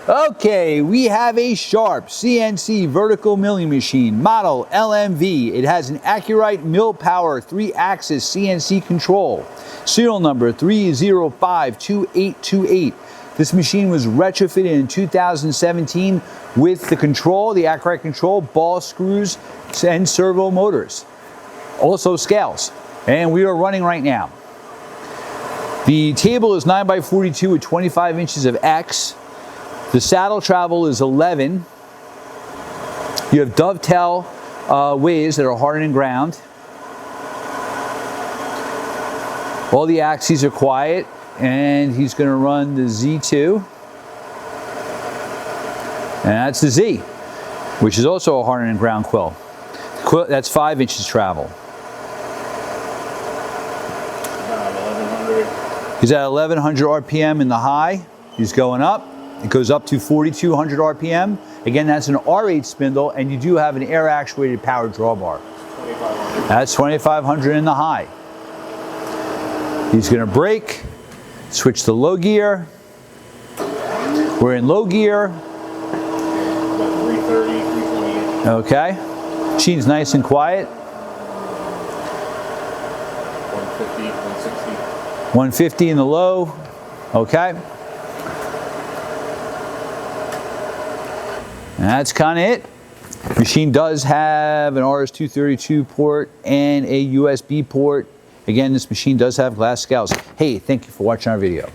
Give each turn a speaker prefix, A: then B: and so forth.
A: Okay, we have a Sharp CNC vertical milling machine, model LMV. It has an ACU-RITE MILLPOWER 3-axis CNC control. Serial number 3052828. This machine was retrofitted in 2017 with the control, the ACU-RITE control, ball screws, and servo motors. Also scales. And we are running right now. The table is 9x42 with 25 inches of X. The saddle travel is 11. You have dovetail ways that are hardened and ground. All the axes are quiet, and he's going to run the Z2. And that's the Z, which is also a hardened and ground quill. That's 5 inches travel. He's at 1100 RPM in the high. He's going up. It goes up to 4200 RPM. Again, that's an R8 spindle, and you do have an air actuated power drawbar. That's 2500 in the high. He's going to brake, switch to low gear. We're in low gear.
B: 330, 328.
A: Okay. Machine's nice and quiet.
B: 150, 160.
A: 150 in the low. Okay. And that's kind of it. Machine does have an RS-232 port and a USB port. Again, this machine does have glass scales. Hey, thank you for watching our video.